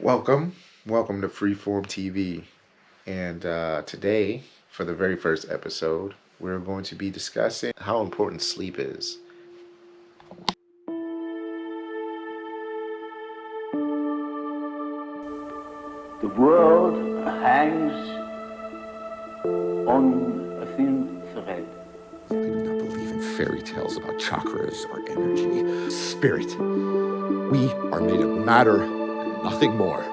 Welcome to Freeform-tv, and today, for the very first episode, we're going to be discussing how important sleep is. The world hangs on a thin thread. I do not believe in fairy tales about chakras or energy. Spirit. We are made of matter and nothing more.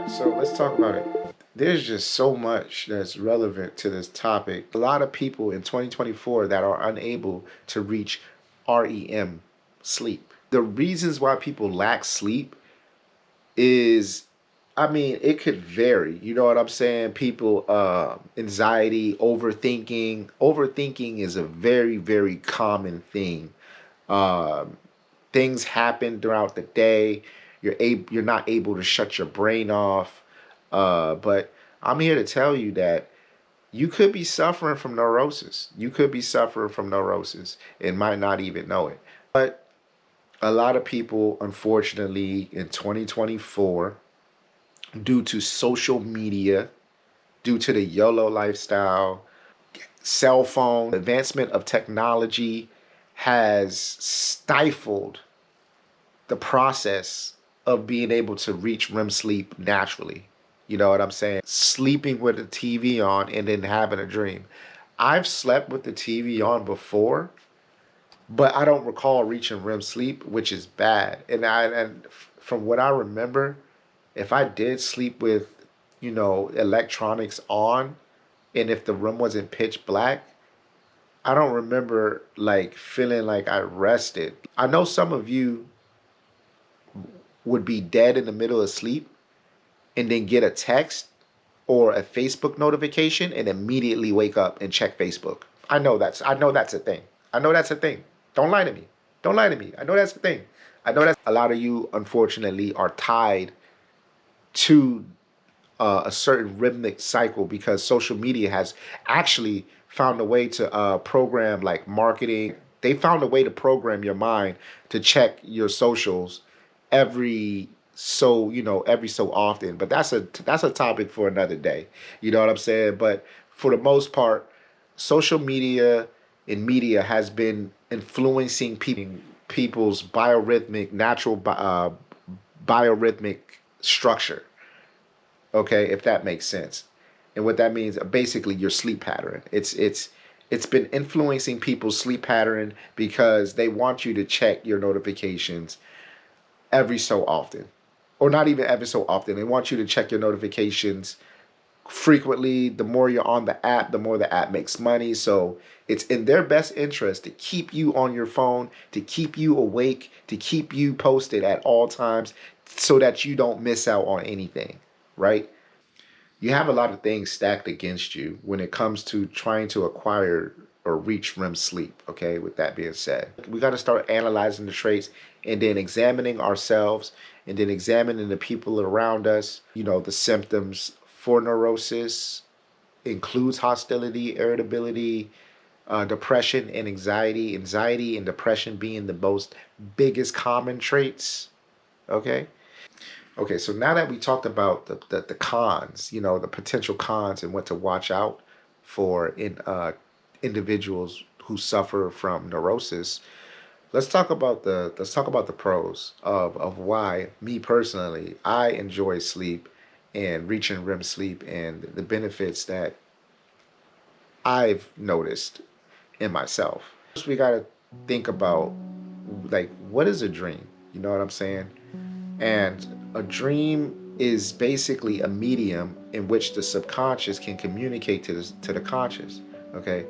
So let's talk about it. There's just so much that's relevant to this topic. A lot of people in 2024 that are unable to reach REM, sleep. The reasons why people lack sleep is, it could vary. You know what I'm saying? People, anxiety, overthinking. Overthinking is a very, very common thing. Um, Things happen throughout the day. You're not able to shut your brain off. But I'm here to tell you that you could be suffering from neurosis. You could be suffering from neurosis and might not even know it. But a lot of people, unfortunately, in 2024, due to social media, due to the YOLO lifestyle, cell phone, advancement of technology has stifled the process of being able to reach REM sleep naturally. You know what I'm saying? Sleeping with the TV on and then having a dream. I've slept with the TV on before, but I don't recall reaching REM sleep, which is bad. And from what I remember, if I did sleep with, electronics on, and if the room wasn't pitch black, I don't remember like feeling like I rested. I know some of you would be dead in the middle of sleep and then get a text or a Facebook notification and immediately wake up and check Facebook. I know that's a thing. I know that's a thing. Don't lie to me. Don't lie to me. I know that's a thing. I know that a lot of you, unfortunately, are tied to a certain rhythmic cycle because social media has actually found a way to program like marketing. They found a way to program your mind to check your socials every so often. But that's a topic for another day. You know what I'm saying? But for the most part, social media and media has been influencing people's biorhythmic structure. Okay, if that makes sense. And what that means, basically, your sleep pattern. It's been influencing people's sleep pattern because they want you to check your notifications every so often, or not even every so often. They want you to check your notifications frequently. The more you're on the app, the more the app makes money. So it's in their best interest to keep you on your phone, to keep you awake, to keep you posted at all times so that you don't miss out on anything, right? You have a lot of things stacked against you when it comes to trying to acquire or reach REM sleep. Okay, with that being said, we got to start analyzing the traits and then examining ourselves and then examining the people around us. The symptoms for neurosis includes hostility, irritability, depression, and anxiety. Anxiety and depression being the most biggest common traits. Okay. Okay, so now that we talked about the cons, the potential cons and what to watch out for in individuals who suffer from neurosis, let's talk about the pros of why me personally I enjoy sleep and reaching REM sleep and the benefits that I've noticed in myself. First, we gotta think about like what is a dream? You know what I'm saying? And a dream is basically a medium in which the subconscious can communicate to the conscious. Okay,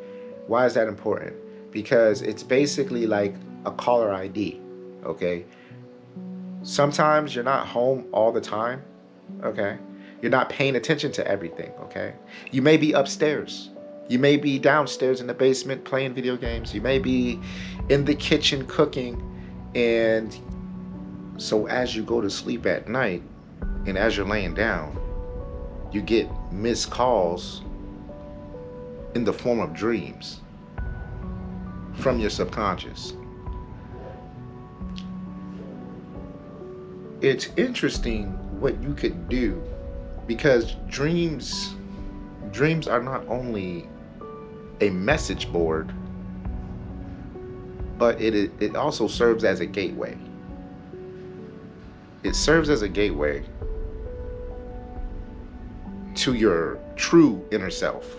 why is that important? Because it's basically like a caller ID. Okay, sometimes you're not home all the time. Okay, you're not paying attention to everything. Okay, you may be upstairs. You may be downstairs in the basement playing video games. You may be in the kitchen cooking, and so as you go to sleep at night and as you're laying down, you get missed calls in the form of dreams from your subconscious. it's interesting what you could do, because dreams are not only a message board, but it also serves as a gateway. It serves as a gateway to your true inner self.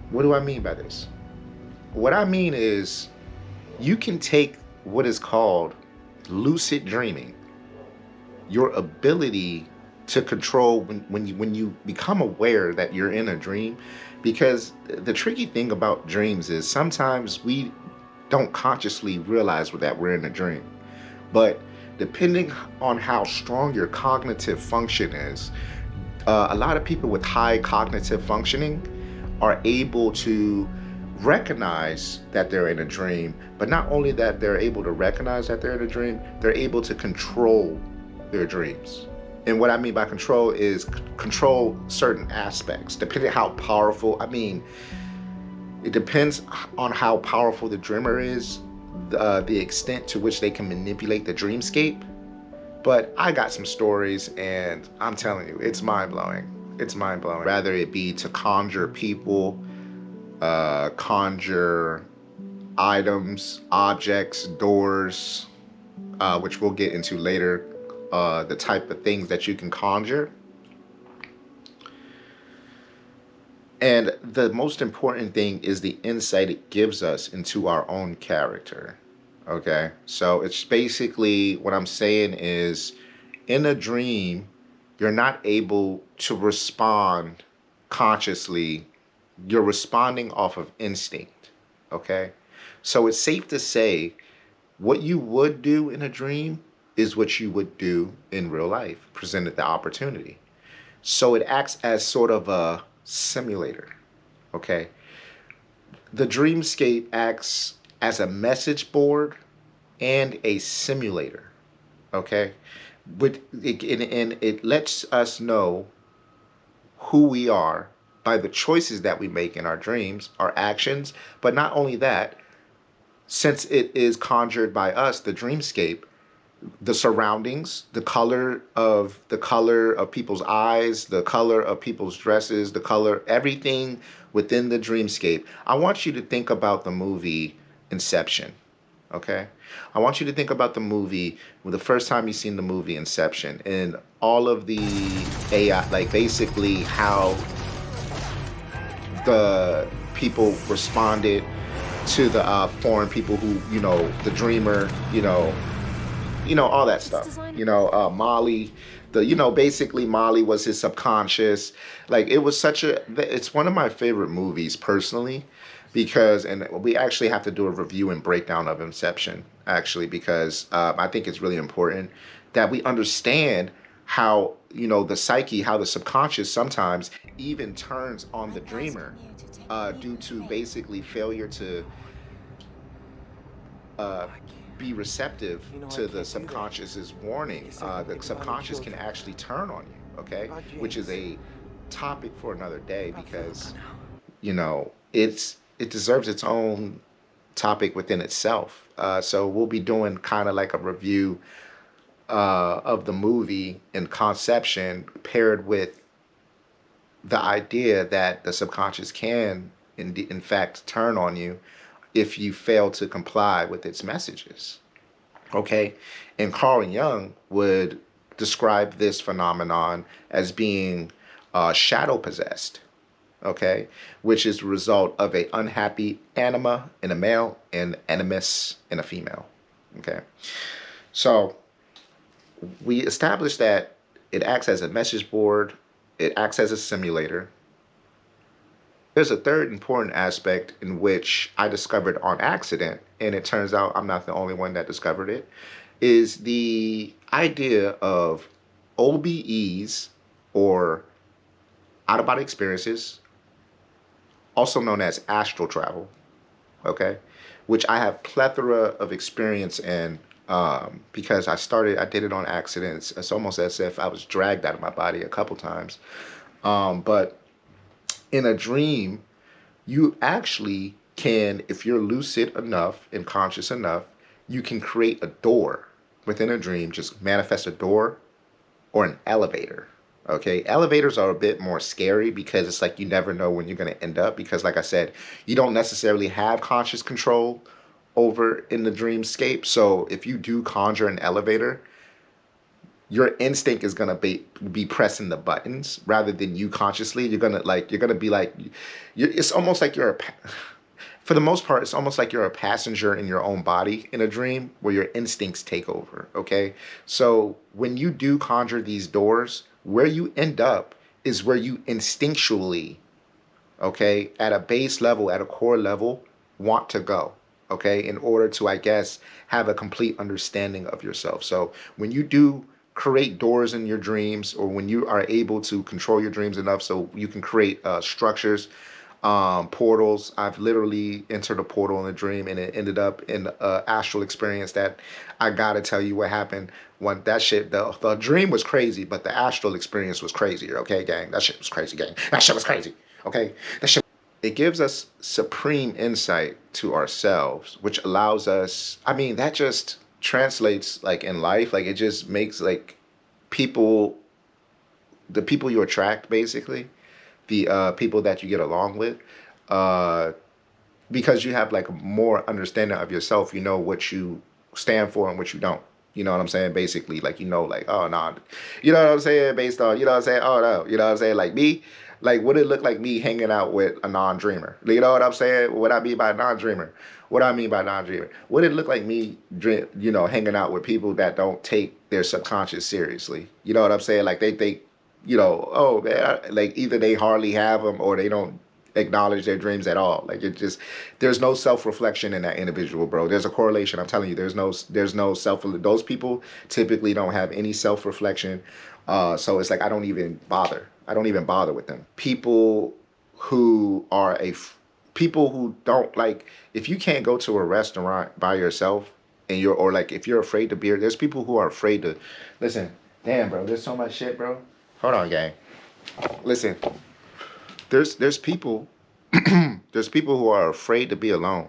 What do I mean by this? What I mean is, you can take what is called lucid dreaming, your ability to control when you become aware that you're in a dream. Because the tricky thing about dreams is sometimes we don't consciously realize that we're in a dream. But depending on how strong your cognitive function is, a lot of people with high cognitive functioning are able to recognize that they're in a dream. But not only that they're able to recognize that they're in a dream, they're able to control their dreams. And what I mean by control is control certain aspects, depending on how powerful. I mean, it depends on how powerful the dreamer is, the extent to which they can manipulate the dreamscape. But I got some stories, and I'm telling you, it's mind-blowing. It's mind-blowing. Rather it be to conjure people, conjure items, objects, doors, which we'll get into later, the type of things that you can conjure. And the most important thing is the insight it gives us into our own character. Okay, so it's basically, what I'm saying is, in a dream, you're not able to respond consciously. You're responding off of instinct. Okay, so it's safe to say what you would do in a dream is what you would do in real life, presented the opportunity. So it acts as sort of a simulator. Okay, the dreamscape acts as a message board and a simulator. Okay, but it lets us know who we are by the choices that we make in our dreams, our actions. But not only that, since it is conjured by us, the dreamscape, the surroundings, the color of people's eyes, the color of people's dresses, the color, everything within the dreamscape. I want you to think about the movie Inception. Okay, I want you to think about the movie, the first time you seen the movie Inception, and all of the AI, like basically how the people responded to the foreign people who, the dreamer, all that stuff. Molly, basically Molly was his subconscious. Like, it was it's one of my favorite movies personally, because, and we actually have to do a review and breakdown of Inception, actually, because I think it's really important that we understand how, the psyche, how the subconscious sometimes even turns on the dreamer due to basically failure to be receptive to the subconscious's warning. The subconscious can actually turn on you, okay? Which is a topic for another day, because, it deserves its own topic within itself. So we'll be doing kind of like a review of the movie in conception, paired with the idea that the subconscious can, in fact, turn on you if you fail to comply with its messages. Okay? And Carl Jung would describe this phenomenon as being shadow possessed. Okay, which is the result of a unhappy anima in a male and animus in a female. Okay, so we established that it acts as a message board, it acts as a simulator. There's a third important aspect in which I discovered on accident, and it turns out I'm not the only one that discovered it, is the idea of OBEs, or out-of-body experiences, also known as astral travel, okay, which I have plethora of experience in, because I did it on accidents. It's almost as if I was dragged out of my body a couple times. But in a dream, you actually can, if you're lucid enough and conscious enough, You can create a door within a dream, just manifest a door or an elevator. Okay, elevators are a bit more scary because it's like you never know when you're going to end up, because like I said, you don't necessarily have conscious control over in the dreamscape. So if you do conjure an elevator, your instinct is gonna be pressing the buttons rather than you consciously. You're gonna be like, it's almost like for the most part, it's almost like you're a passenger in your own body in a dream where your instincts take over. Okay, so when you do conjure these doors, where you end up is where you instinctually, okay, at a base level, at a core level, want to go. Okay, in order to, I guess, have a complete understanding of yourself. So when you do create doors in your dreams, or when you are able to control your dreams enough so you can create structures, portals. I've literally entered a portal in a dream and it ended up in an astral experience that I gotta tell you what happened. When that shit, the dream was crazy, but the astral experience was crazier. Okay, gang, that shit was crazy, gang. That shit was crazy. Okay, that shit. It gives us supreme insight to ourselves, which allows us, I mean, that just translates like in life, like it just makes like people, the people you attract, basically, the people that you get along with, uh, because you have like more understanding of yourself. You know what you stand for and what you don't. You know what I'm saying? Basically, like, you know, like, oh, nah, you know what I'm saying? Based on, you know what I'm saying? Oh, no, you know what I'm saying? Like me, like, would it look like me hanging out with a non-dreamer? You know what I'm saying? What I mean by non-dreamer? What I mean by non-dreamer? Would it look like me, you know, hanging out with people that don't take their subconscious seriously? You know what I'm saying? Like they think, you know, oh man, like either they hardly have them or they don't acknowledge their dreams at all. Like it just, there's no self-reflection in that individual, bro. There's a correlation. I'm telling you, there's no self. Those people typically don't have any self-reflection. So it's like I don't even bother. I don't even bother with them. People who are people who don't, like, if you can't go to a restaurant by yourself and you're, or like if you're afraid to be, there's people who are afraid to listen. Damn, bro, there's so much shit, bro. Hold on, gang. Listen, there's people there's people who are afraid to be alone.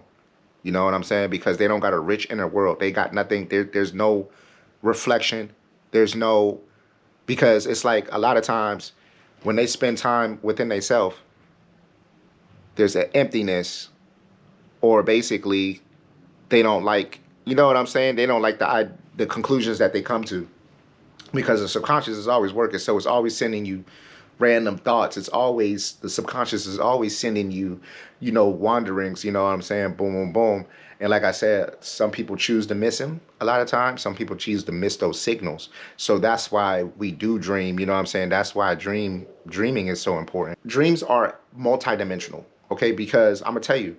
You know what I'm saying? Because they don't got a rich inner world. They got nothing. There's no reflection. There's no, because it's like a lot of times when they spend time within themselves, there's an emptiness, or basically they don't like, you know what I'm saying? They don't like the conclusions that they come to, because the subconscious is always working. So it's always sending you random thoughts. It's always, the subconscious is always sending you, you know, wanderings, you know what I'm saying? Boom, boom, boom. And like I said, some people choose to miss him a lot of times. Some people choose to miss those signals. So that's why we do dream, you know what I'm saying? That's why dreaming is so important. Dreams are multidimensional, okay? Because I'm gonna tell you,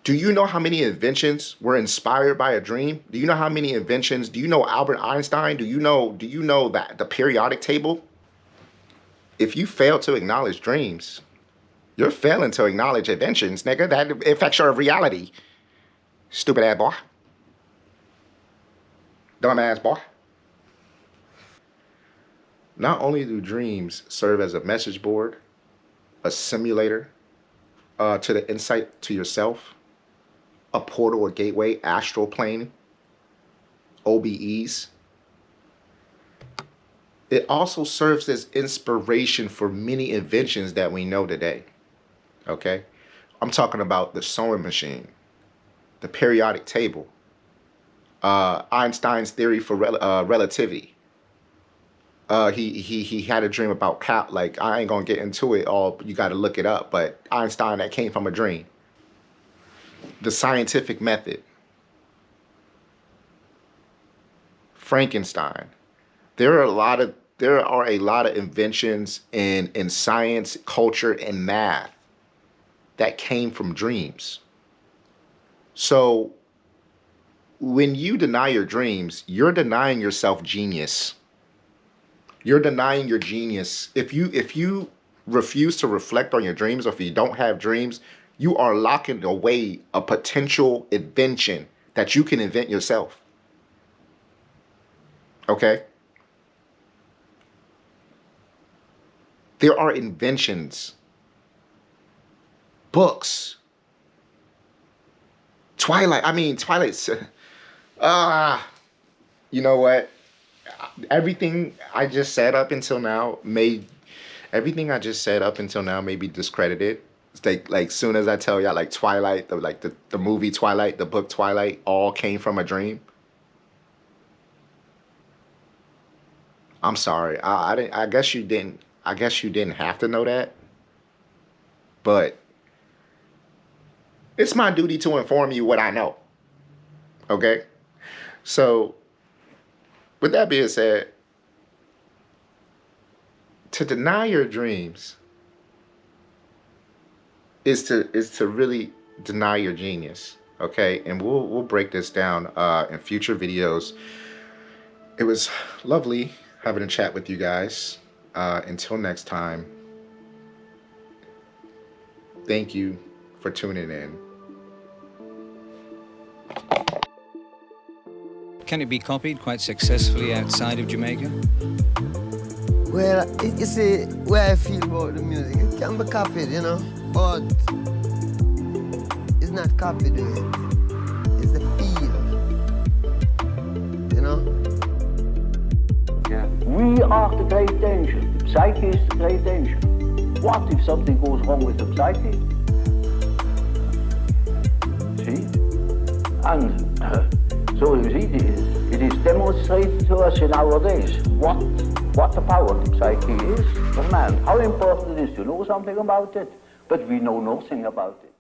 do you know how many inventions were inspired by a dream? Do you know how many inventions? Do you know Albert Einstein? Do you know that the periodic table? If you fail to acknowledge dreams, you're failing to acknowledge inventions, nigga. That affects your reality. Stupid ass boy. Dumb ass boy. Not only do dreams serve as a message board, a simulator to the insight to yourself, a portal, a gateway, astral plane, OBEs, it also serves as inspiration for many inventions that we know today. Okay? I'm talking about the sewing machine, the periodic table, Einstein's theory for relativity. He had a dream about like, I ain't gonna get into it all. You got to look it up. But Einstein, that came from a dream. The scientific method, Frankenstein. There are a lot of inventions in science, culture, and math that came from dreams. So when you deny your dreams, you're denying yourself genius. You're denying your genius. If you refuse to reflect on your dreams, or if you don't have dreams, you are locking away a potential invention that you can invent yourself. Okay? There are inventions, books, Twilight. You know what? Everything I just said up until now may be discredited. It's like soon as I tell y'all, like Twilight, the movie Twilight, the book Twilight, all came from a dream. I'm sorry. I guess you didn't have to know that. But it's my duty to inform you what I know. Okay? So, with that being said, to deny your dreams is to really deny your genius. Okay? And we'll break this down in future videos. It was lovely having a chat with you guys. Until next time, thank you for tuning in. Can it be copied quite successfully outside of Jamaica? Well, you see, where I feel about the music, it can be copied, you know, but it's not copied, it's the feel, you know? Yeah. We are the great danger. Psyche is the great danger. What if something goes wrong with the psyche? See? And so you see, it is demonstrated to us in our days what the power of the psyche is for man. How important it is to know something about it, but we know nothing about it.